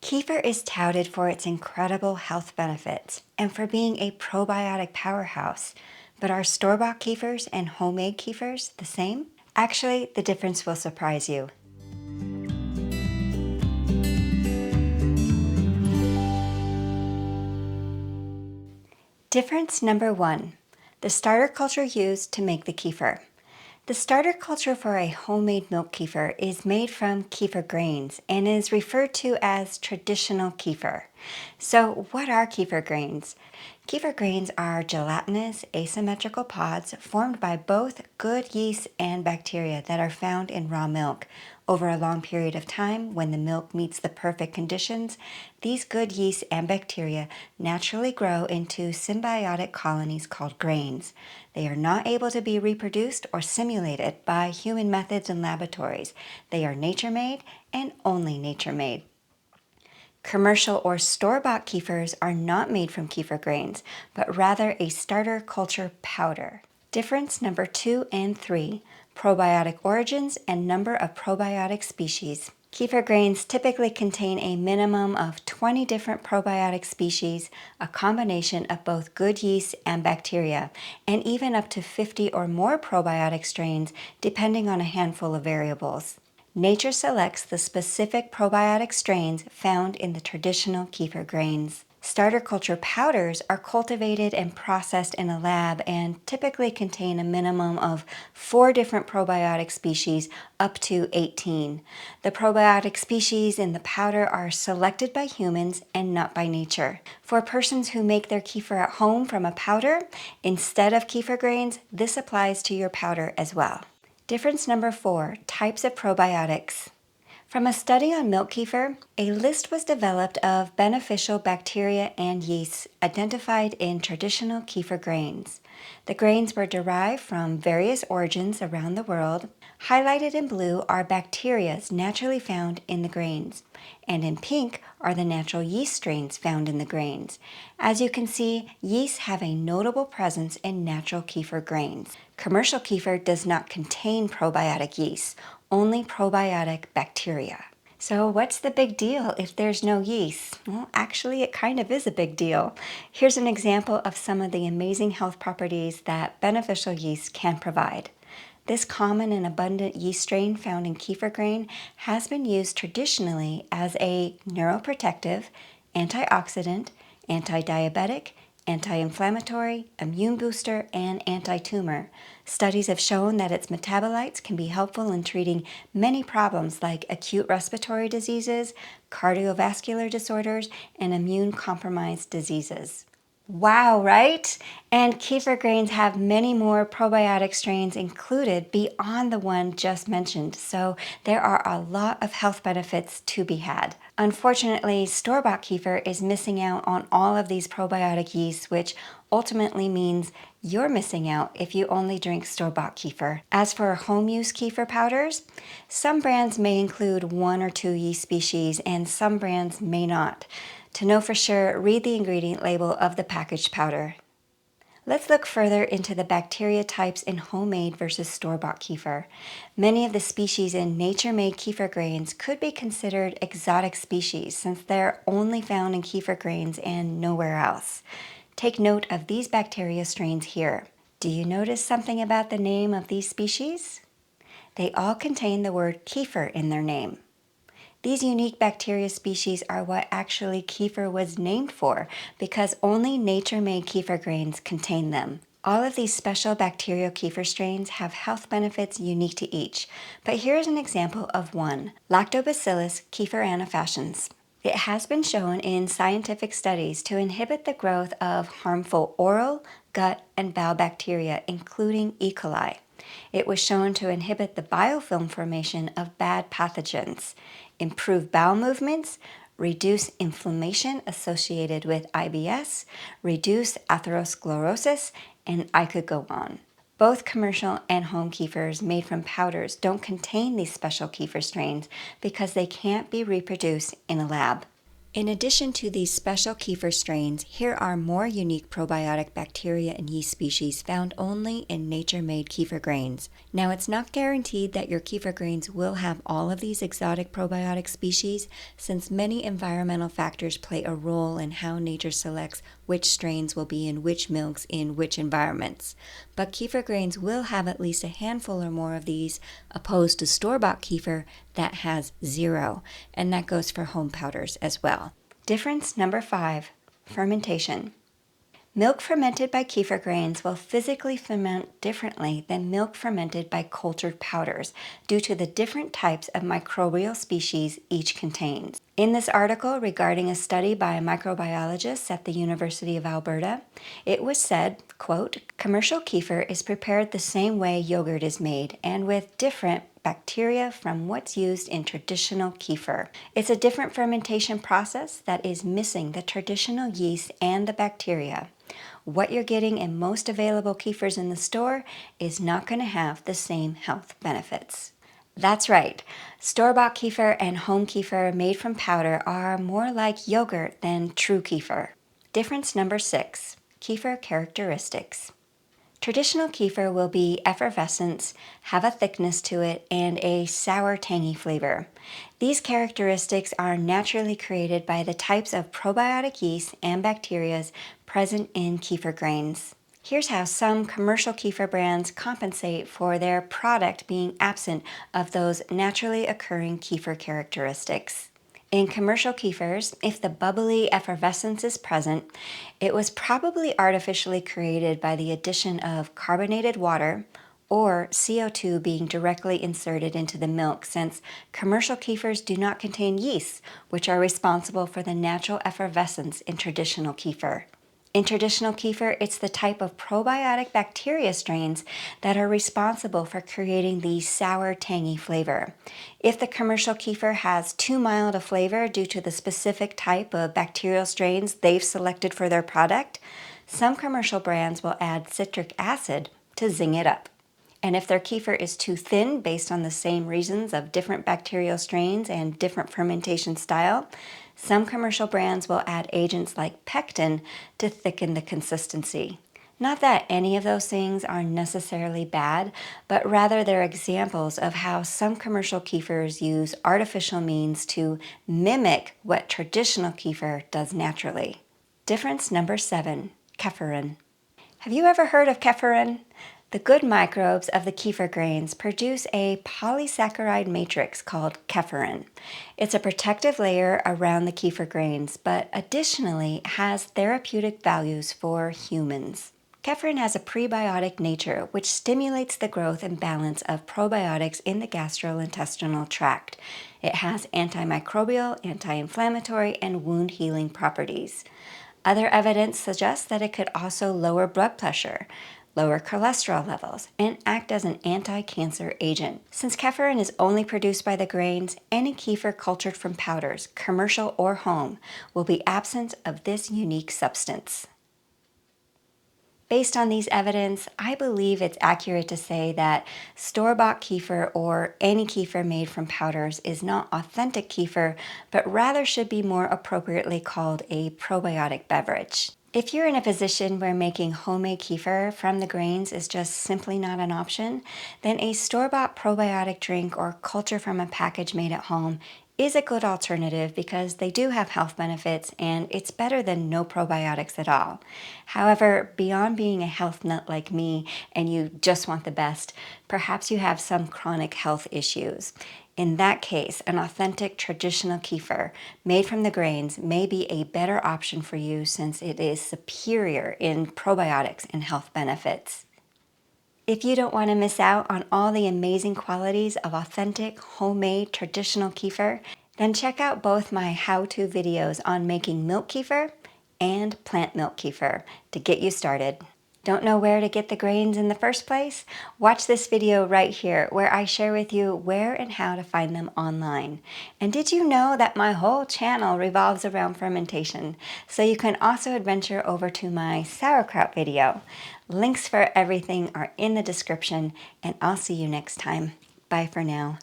Kefir is touted for its incredible health benefits and for being a probiotic powerhouse. But are store-bought kefirs and homemade kefirs the same? Actually, the difference will surprise you. Difference number 1. The starter culture used to make the kefir. The starter culture for a homemade milk kefir is made from kefir grains and is referred to as traditional kefir. So what are kefir grains? Kefir grains are gelatinous asymmetrical pods formed by both good yeast and bacteria that are found in raw milk. Over a long period of time, when the milk meets the perfect conditions, these good yeast and bacteria naturally grow into symbiotic colonies called grains. They are not able to be reproduced or simulated by human methods in laboratories. They are nature-made and only nature-made. Commercial or store-bought kefirs are not made from kefir grains, but rather a starter culture powder. Difference number 2 and 3, probiotic origins and number of probiotic species. Kefir grains typically contain a minimum of 20 different probiotic species, a combination of both good yeast and bacteria, and even up to 50 or more probiotic strains depending on a handful of variables. Nature selects the specific probiotic strains found in the traditional kefir grains. Starter culture powders are cultivated and processed in a lab and typically contain a minimum of 4 different probiotic species up to 18. The probiotic species in the powder are selected by humans and not by nature. For persons who make their kefir at home from a powder instead of kefir grains, this applies to your powder as well. Difference number 4, types of probiotics. From a study on milk kefir, a list was developed of beneficial bacteria and yeasts identified in traditional kefir grains. The grains were derived from various origins around the world. Highlighted in blue are bacteria naturally found in the grains, and in pink are the natural yeast strains found in the grains. As you can see, yeasts have a notable presence in natural kefir grains. Commercial kefir does not contain probiotic yeast, only probiotic bacteria. So what's the big deal if there's no yeast? Well, actually, it kind of is a big deal. Here's an example of some of the amazing health properties that beneficial yeast can provide. This common and abundant yeast strain found in kefir grain has been used traditionally as a neuroprotective, antioxidant, anti-diabetic, anti-inflammatory, immune booster, and anti-tumor. Studies have shown that its metabolites can be helpful in treating many problems like acute respiratory diseases, cardiovascular disorders, and immune-compromised diseases. Wow, right? And kefir grains have many more probiotic strains included beyond the one just mentioned, so there are a lot of health benefits to be had. Unfortunately, store-bought kefir is missing out on all of these probiotic yeasts, which ultimately means you're missing out if you only drink store-bought kefir. As for home-use kefir powders, some brands may include 1 or 2 yeast species and some brands may not. To know for sure, read the ingredient label of the packaged powder. Let's look further into the bacteria types in homemade versus store-bought kefir. Many of the species in nature-made kefir grains could be considered exotic species since they're only found in kefir grains and nowhere else. Take note of these bacteria strains here. Do you notice something about the name of these species? They all contain the word kefir in their name. These unique bacteria species are what actually kefir was named for because only nature-made kefir grains contain them. All of these special bacterial kefir strains have health benefits unique to each, but here's an example of one, Lactobacillus kefiranofaciens. It has been shown in scientific studies to inhibit the growth of harmful oral, gut, and bowel bacteria, including E. coli. It was shown to inhibit the biofilm formation of bad pathogens, improve bowel movements, reduce inflammation associated with IBS, reduce atherosclerosis, and I could go on. Both commercial and home kefirs made from powders don't contain these special kefir strains because they can't be reproduced in a lab. In addition to these special kefir strains, here are more unique probiotic bacteria and yeast species found only in nature-made kefir grains. Now, it's not guaranteed that your kefir grains will have all of these exotic probiotic species, since many environmental factors play a role in how nature selects which strains will be in which milks in which environments. But kefir grains will have at least a handful or more of these, opposed to store-bought kefir that has 0, and that goes for home powders as well. Difference number 5, fermentation. Milk fermented by kefir grains will physically ferment differently than milk fermented by cultured powders due to the different types of microbial species each contains. In this article regarding a study by microbiologists at the University of Alberta, it was said, quote, "Commercial kefir is prepared the same way yogurt is made and with different bacteria from what's used in traditional kefir. It's a different fermentation process that is missing the traditional yeast and the bacteria. What you're getting in most available kefirs in the store is not going to have the same health benefits." That's right. Store-bought kefir and home kefir made from powder are more like yogurt than true kefir. Difference number 6, kefir characteristics. Traditional kefir will be effervescent, have a thickness to it, and a sour, tangy flavor. These characteristics are naturally created by the types of probiotic yeast and bacteria present in kefir grains. Here's how some commercial kefir brands compensate for their product being absent of those naturally occurring kefir characteristics. In commercial kefirs, if the bubbly effervescence is present, it was probably artificially created by the addition of carbonated water or CO2 being directly inserted into the milk, since commercial kefirs do not contain yeasts, which are responsible for the natural effervescence in traditional kefir. In traditional kefir, it's the type of probiotic bacteria strains that are responsible for creating the sour, tangy flavor. If the commercial kefir has too mild a flavor due to the specific type of bacterial strains they've selected for their product, some commercial brands will add citric acid to zing it up. And if their kefir is too thin based on the same reasons of different bacterial strains and different fermentation style, some commercial brands will add agents like pectin to thicken the consistency. Not that any of those things are necessarily bad, but rather they're examples of how some commercial kefirs use artificial means to mimic what traditional kefir does naturally. Difference number 7, kefiran. Have you ever heard of kefiran? The good microbes of the kefir grains produce a polysaccharide matrix called kefiran. It's a protective layer around the kefir grains, but additionally has therapeutic values for humans. Kefiran has a prebiotic nature, which stimulates the growth and balance of probiotics in the gastrointestinal tract. It has antimicrobial, anti-inflammatory, and wound healing properties. Other evidence suggests that it could also lower blood pressure, lower cholesterol levels, and act as an anti-cancer agent. Since kefiran is only produced by the grains, any kefir cultured from powders, commercial or home, will be absent of this unique substance. Based on these evidence, I believe it's accurate to say that store-bought kefir or any kefir made from powders is not authentic kefir, but rather should be more appropriately called a probiotic beverage. If you're in a position where making homemade kefir from the grains is just simply not an option, then a store-bought probiotic drink or culture from a package made at home is a good alternative because they do have health benefits and it's better than no probiotics at all. However, beyond being a health nut like me and you just want the best, perhaps you have some chronic health issues. In that case, an authentic traditional kefir made from the grains may be a better option for you since it is superior in probiotics and health benefits. If you don't want to miss out on all the amazing qualities of authentic, homemade, traditional kefir, then check out both my how-to videos on making milk kefir and plant milk kefir to get you started. Don't know where to get the grains in the first place? Watch this video right here where I share with you where and how to find them online. And did you know that my whole channel revolves around fermentation? So you can also adventure over to my sauerkraut video. Links for everything are in the description, and I'll see you next time. Bye for now.